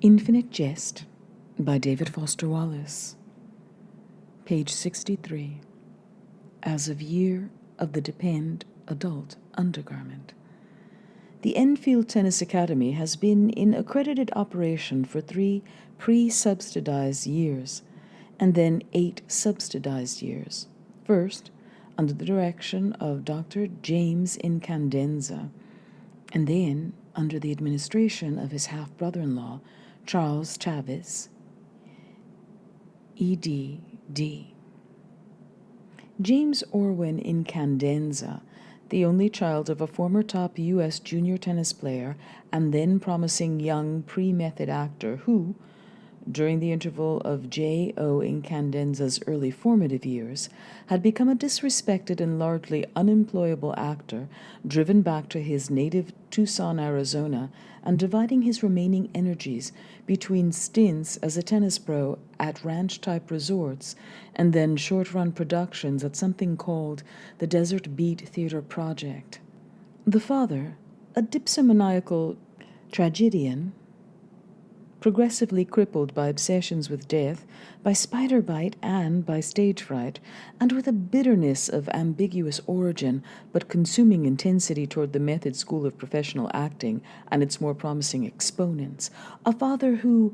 Infinite Jest by David Foster Wallace. Page 63. As of year of the Depend adult undergarment. The Enfield Tennis Academy has been in accredited operation for 3 pre-subsidized years, and then 8 subsidized years. First, under the direction of Dr. James Incandenza, and then under the administration of his half-brother-in-law, Charles Chavis, ED.D. James Orwin Incandenza, the only child of a former top U.S. junior tennis player and then promising young pre-method actor who, during the interval of J.O. Incandenza's early formative years, had become a disrespected and largely unemployable actor, driven back to his native Tucson, Arizona, and dividing his remaining energies between stints as a tennis pro at ranch-type resorts and then short-run productions at something called the Desert Beat Theater Project. The father, a dipsomaniacal tragedian, progressively crippled by obsessions with death, by spider bite and by stage fright, and with a bitterness of ambiguous origin but consuming intensity toward the method school of professional acting and its more promising exponents, a father who,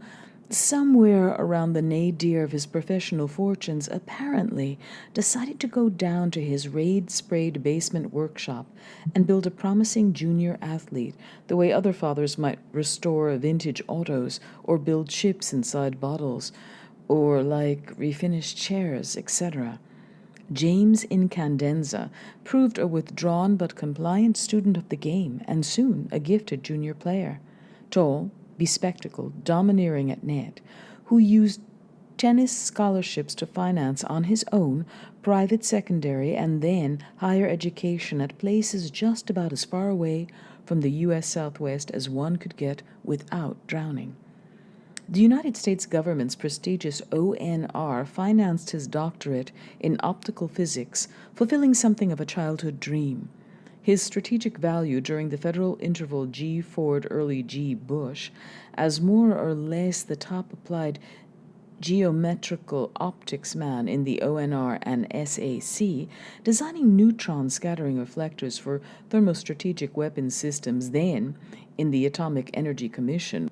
somewhere around the nadir of his professional fortunes, apparently decided to go down to his raid-sprayed basement workshop and build a promising junior athlete the way other fathers might restore vintage autos or build ships inside bottles or like refinished chairs, etc. James Incandenza proved a withdrawn but compliant student of the game and soon a gifted junior player. Tall, bespectacled, domineering at net, who used tennis scholarships to finance on his own private secondary and then higher education at places just about as far away from the U.S. Southwest as one could get without drowning. The United States government's prestigious ONR financed his doctorate in optical physics, fulfilling something of a childhood dream. His strategic value during the federal interval G. Ford, early G. Bush, as more or less the top applied geometrical optics man in the ONR and SAC, designing neutron scattering reflectors for thermostrategic weapons systems, then in the Atomic Energy Commission,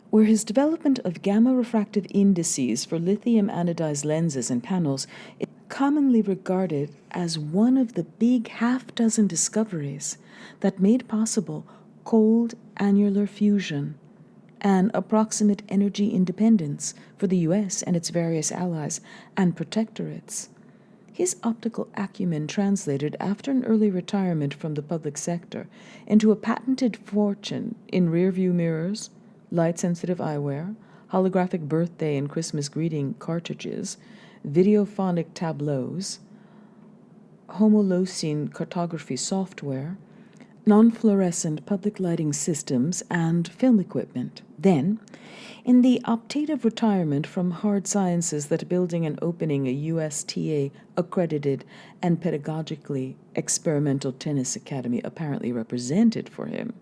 where his development of gamma refractive indices for lithium anodized lenses and panels is commonly regarded as one of the big half-dozen discoveries that made possible cold annular fusion and approximate energy independence for the U.S. and its various allies and protectorates. His optical acumen translated after an early retirement from the public sector into a patented fortune in rear-view mirrors, light-sensitive eyewear, holographic birthday and Christmas greeting cartridges, videophonic tableaus, homolocene cartography software, non-fluorescent public lighting systems, and film equipment. Then, in the optative retirement from hard sciences that building and opening a USTA-accredited and pedagogically experimental tennis academy apparently represented for him,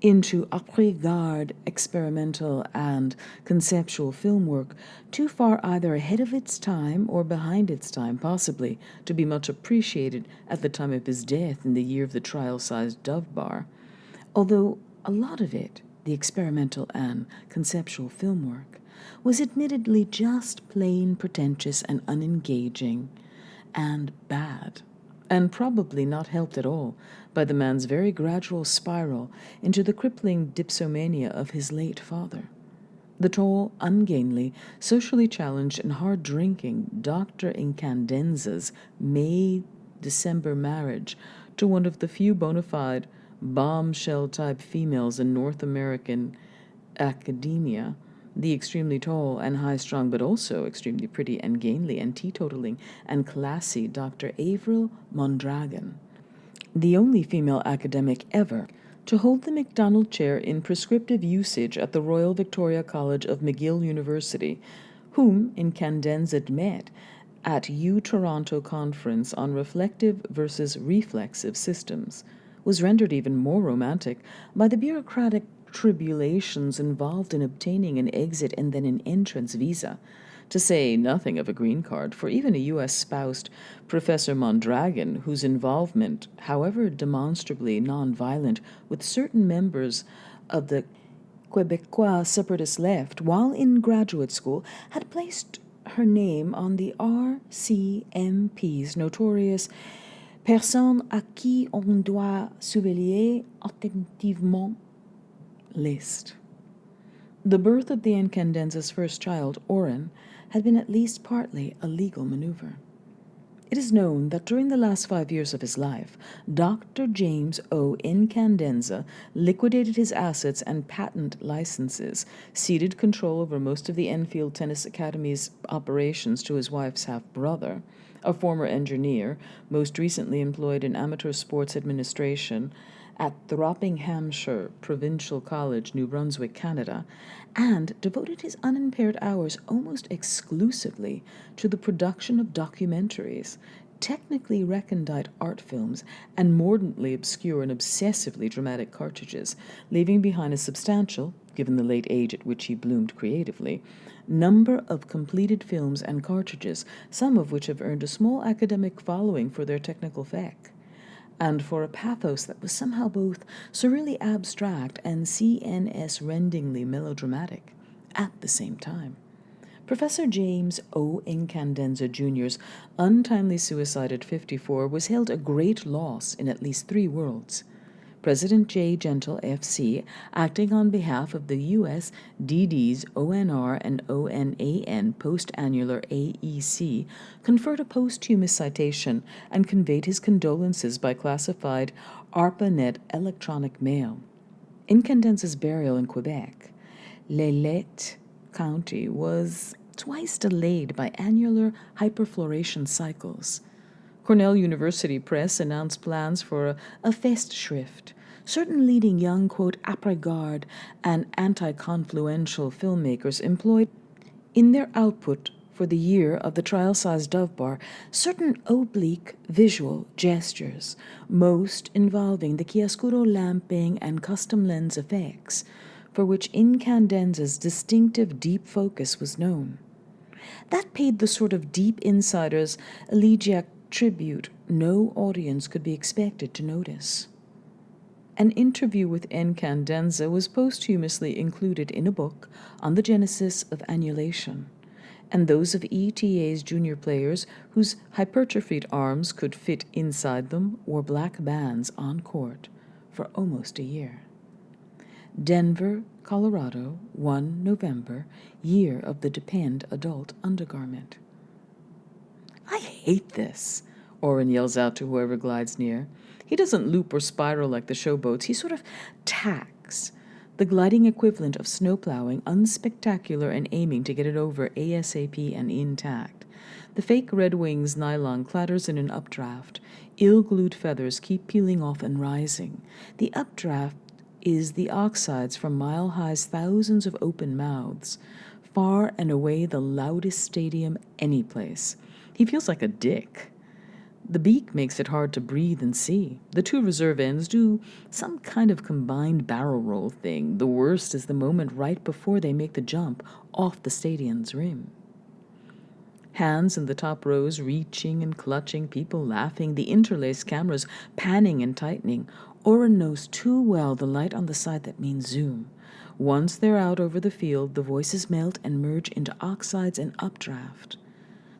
into après-garde experimental and conceptual film work, too far either ahead of its time or behind its time, possibly, to be much appreciated at the time of his death in the year of the trial-sized Dove Bar. Although a lot of it, the experimental and conceptual film work, was admittedly just plain pretentious and unengaging and bad, and probably not helped at all by the man's very gradual spiral into the crippling dipsomania of his late father. The tall, ungainly, socially challenged, and hard-drinking Dr. Incandenza's May-December marriage to one of the few bona fide bombshell-type females in North American academia, the extremely tall and high-strung but also extremely pretty and gainly and teetotaling and classy Dr. Avril Mondragon, the only female academic ever to hold the MacDonald Chair in prescriptive usage at the Royal Victoria College of McGill University, whom Incandenza met at U-Toronto Conference on Reflective versus Reflexive Systems, was rendered even more romantic by the bureaucratic tribulations involved in obtaining an exit and then an entrance visa, to say nothing of a green card for even a U.S.-spoused Professor Mondragon, whose involvement, however demonstrably non-violent, with certain members of the Quebecois separatist left while in graduate school had placed her name on the RCMP's notorious Personne à qui on doit surveiller attentivement list. The birth of the Incandenza's first child, Oren, had been at least partly a legal maneuver. It is known that during the last 5 years of his life, Dr. James Incandenza liquidated his assets and patent licenses, ceded control over most of the Enfield Tennis Academy's operations to his wife's half-brother, a former engineer, most recently employed in amateur sports administration at Throppinghamshire Provincial College, New Brunswick, Canada, and devoted his unimpaired hours almost exclusively to the production of documentaries, technically recondite art films, and mordantly obscure and obsessively dramatic cartridges, leaving behind a substantial, given the late age at which he bloomed creatively, number of completed films and cartridges, some of which have earned a small academic following for their technical feck, and for a pathos that was somehow both surreally abstract and CNS-rendingly melodramatic at the same time. Professor James Incandenza Jr.'s untimely suicide at 54 was held a great loss in at least 3 worlds. President J. Gentle, F.C., acting on behalf of the U.S. DD's ONR and ONAN post-annular AEC, conferred a posthumous citation and conveyed his condolences by classified ARPANET electronic mail. Incandenza's burial in Quebec, Lillette County, was twice delayed by annular hyperfloration cycles. Cornell University Press announced plans for a festschrift. Certain leading young, quote, après-garde and anti-confluential filmmakers employed in their output for the year of the trial-sized Dove Bar certain oblique visual gestures, most involving the chiaroscuro lamping and custom lens effects, for which Incandenza's distinctive deep focus was known. That paid the sort of deep insider's elegiac tribute no audience could be expected to notice. An interview with Incandenza was posthumously included in a book on the genesis of annulation, and those of ETA's junior players whose hypertrophied arms could fit inside them wore black bands on court for almost a year. Denver, Colorado, 1 November, year of the Depend adult undergarment. "I hate this," Oren yells out to whoever glides near. He doesn't loop or spiral like the showboats. He sort of tacks, the gliding equivalent of snowplowing, unspectacular and aiming to get it over ASAP and intact. The fake Red Wings nylon clatters in an updraft. Ill-glued feathers keep peeling off and rising. The updraft is the oxides from Mile High's thousands of open mouths. Far and away the loudest stadium any place. He feels like a dick. The beak makes it hard to breathe and see. The 2 reserve ends do some kind of combined barrel roll thing. The worst is the moment right before they make the jump off the stadium's rim. Hands in the top rows reaching and clutching, people laughing, the interlaced cameras panning and tightening. Oren knows too well the light on the side that means zoom. Once they're out over the field, the voices melt and merge into oxides and updraft.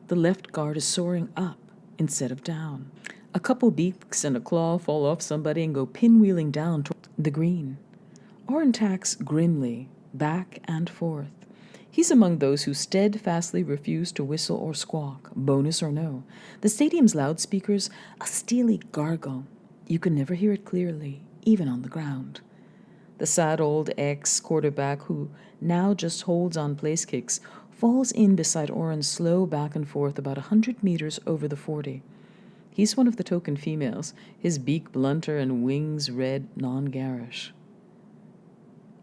The left guard is soaring up instead of down. A couple beaks and a claw fall off somebody and go pinwheeling down toward the green. Oren tacks grimly, back and forth. He's among those who steadfastly refuse to whistle or squawk, bonus or no. The stadium's loudspeakers, a steely gargle. You can never hear it clearly, even on the ground. The sad old ex-quarterback, who now just holds on place kicks, falls in beside Oren's slow back and forth about 100 meters over the 40. He's one of the token females, his beak blunter and wings red, non-garish.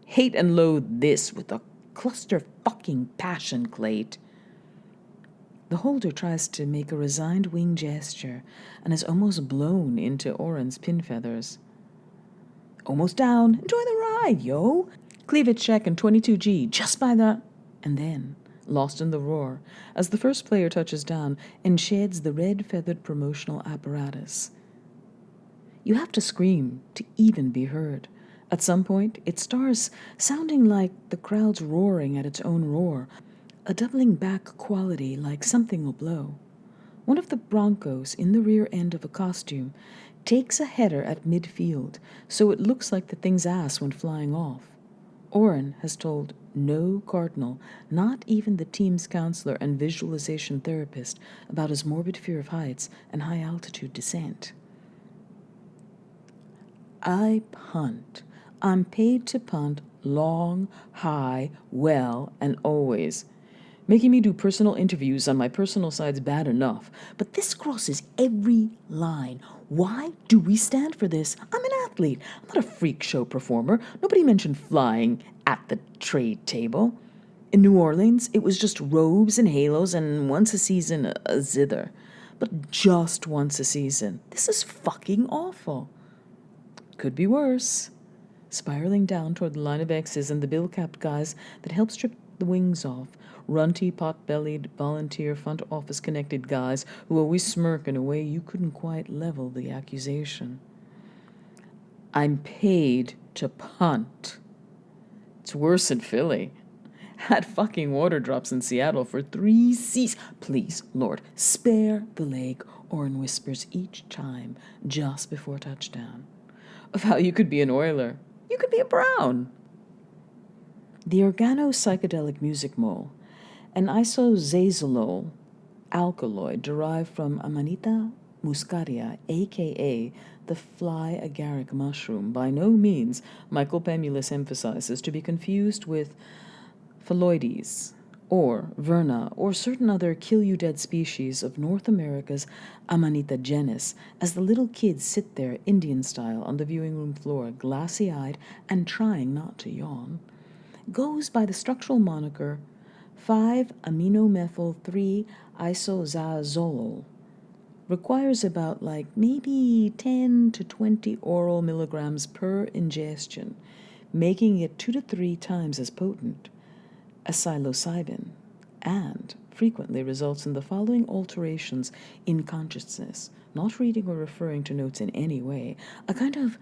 "Hate and loathe this with a cluster-fucking passion, Clayt." The holder tries to make a resigned wing gesture and is almost blown into Oren's pin feathers. "Almost down. Enjoy the ride, yo." Cleavage check and 22G, just by the... And then, lost in the roar, as the first player touches down and sheds the red-feathered promotional apparatus. You have to scream to even be heard. At some point, it starts sounding like the crowd's roaring at its own roar, a doubling back quality like something will blow. One of the Broncos in the rear end of a costume takes a header at midfield, so it looks like the thing's ass went flying off. Oren has told no cardinal, not even the team's counselor and visualization therapist, about his morbid fear of heights and high-altitude descent. I punt. I'm paid to punt long, high, well, and always. Making me do personal interviews on my personal side's bad enough, but this crosses every line. Why do we stand for this? I'm an athlete. I'm not a freak show performer. Nobody mentioned flying at the trade table. In New Orleans, it was just robes and halos and once a season a zither. But just once a season. This is fucking awful. Could be worse. Spiraling down toward the line of X's and the bill-capped guys that help strip the wings off. Runty, pot-bellied, volunteer, front office-connected guys who always smirk in a way you couldn't quite level the accusation. I'm paid to punt. It's worse in Philly. Had fucking water drops in Seattle for 3 seasons. Please, Lord, spare the leg, Oren whispers each time, just before touchdown. Of how you could be an Oiler. You could be a Brown. The organo-psychedelic music mole, an isozazolol alkaloid derived from Amanita muscaria, a.k.a. the fly agaric mushroom, by no means, Michael Pemulus emphasizes, to be confused with phalloides, or verna, or certain other kill-you-dead species of North America's Amanita genus, as the little kids sit there, Indian-style, on the viewing room floor, glassy-eyed and trying not to yawn, goes by the structural moniker 5-aminomethyl-3-isozazolol. Requires about maybe 10 to 20 oral milligrams per ingestion, making it 2 to 3 times as potent as psilocybin, and frequently results in the following alterations in consciousness, not reading or referring to notes in any way, a kind of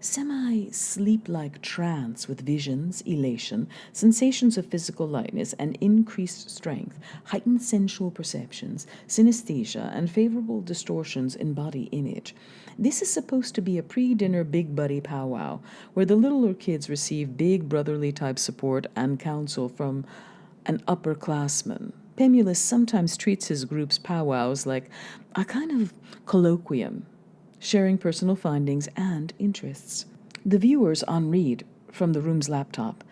semi-sleep-like trance with visions, elation, sensations of physical lightness and increased strength, heightened sensual perceptions, synesthesia, and favorable distortions in body image. This is supposed to be a pre-dinner big buddy powwow, where the littler kids receive big brotherly-type support and counsel from an upperclassman. Pemulus sometimes treats his group's powwows like a kind of colloquium, sharing personal findings and interests. The viewers on read from the room's laptop,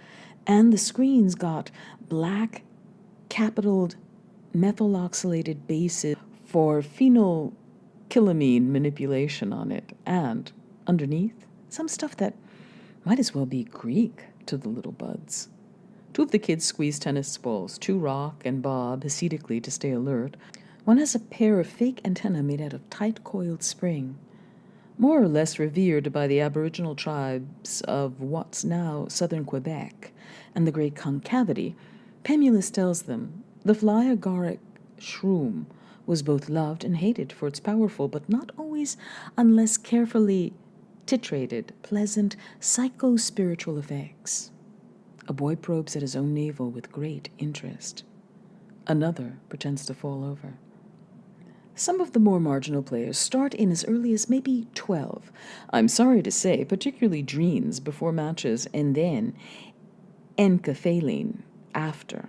and the screens got black, capitaled, methyloxylated bases for phenylkylamine manipulation on it, and, underneath, some stuff that might as well be Greek to the little buds. 2 of the kids squeeze tennis balls, 2 rock and bob ascetically to stay alert. One has a pair of fake antennae made out of tight-coiled spring, more or less revered by the Aboriginal tribes of what's now southern Quebec and the Great Concavity. Pemulus tells them the fly agaric shroom was both loved and hated for its powerful, but not always, unless carefully titrated, pleasant psycho-spiritual effects. A boy probes at his own navel with great interest. Another pretends to fall over. Some of the more marginal players start in as early as maybe 12. I'm sorry to say, particularly dreens before matches, and then enkephaline after,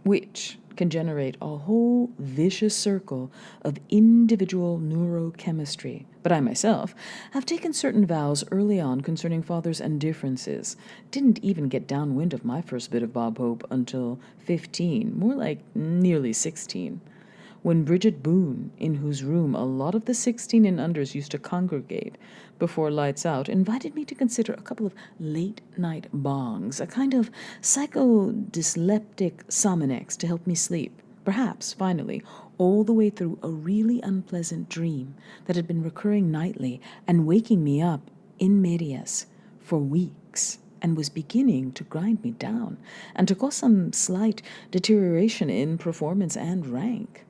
which can generate a whole vicious circle of individual neurochemistry. But I myself have taken certain vows early on concerning fathers and differences. Didn't even get downwind of my first bit of Bob Hope until 15, more like nearly 16. When Bridget Boone, in whose room a lot of the 16 and unders used to congregate before lights out, invited me to consider a couple of late-night bongs, a kind of psychodysleptic Sominex to help me sleep, perhaps, finally, all the way through a really unpleasant dream that had been recurring nightly and waking me up in medias for weeks. and was beginning to grind me down and to cause some slight deterioration in performance and rank.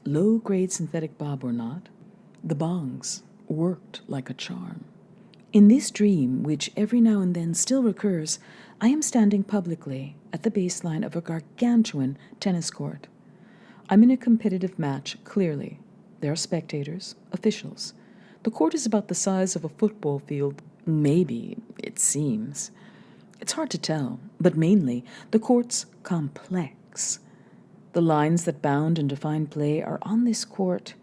Low-grade synthetic bob or not, the bongs worked like a charm. In this dream, which every now and then still recurs, I am standing publicly at the baseline of a gargantuan tennis court. I'm in a competitive match, clearly. There are spectators, officials. The court is about the size of a football field, maybe, it seems. It's hard to tell, but mainly, the court's complex. The lines that bound and define play are on this court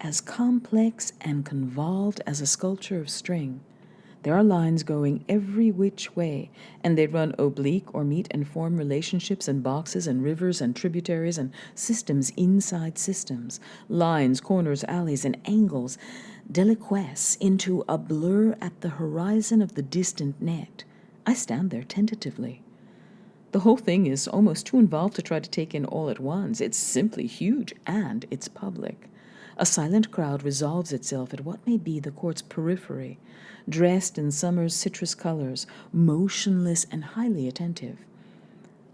as complex and convolved as a sculpture of string. There are lines going every which way, and they run oblique or meet and form relationships and boxes and rivers and tributaries and systems inside systems. Lines, corners, alleys, and angles deliquesce into a blur at the horizon of the distant net. I stand there tentatively. The whole thing is almost too involved to try to take in all at once. It's simply huge, and it's public. A silent crowd resolves itself at what may be the court's periphery, dressed in summer's citrus colors, motionless and highly attentive.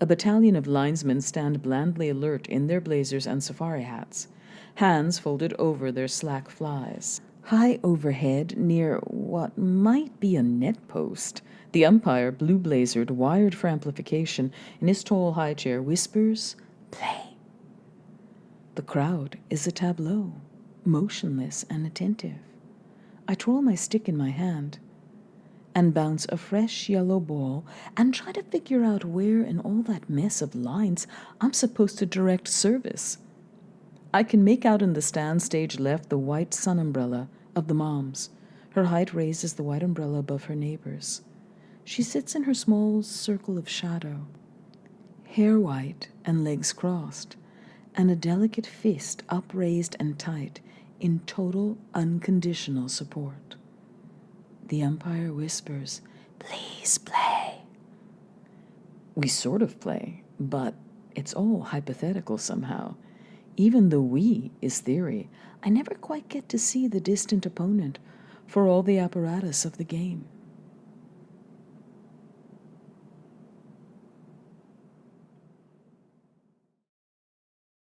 A battalion of linesmen stand blandly alert in their blazers and safari hats, hands folded over their slack flies. High overhead, near what might be a net post, the umpire, blue-blazered, wired for amplification, in his tall high chair, whispers, "Play." The crowd is a tableau, motionless and attentive. I twirl my stick in my hand and bounce a fresh yellow ball and try to figure out where in all that mess of lines I'm supposed to direct service. I can make out in the stand stage left the white sun umbrella of the moms. Her height raises the white umbrella above her neighbors. She sits in her small circle of shadow, hair white and legs crossed, and a delicate fist upraised and tight in total unconditional support. The umpire whispers, "Please play." We sort of play, but it's all hypothetical somehow. Even the "we" is theory. I never quite get to see the distant opponent for all the apparatus of the game.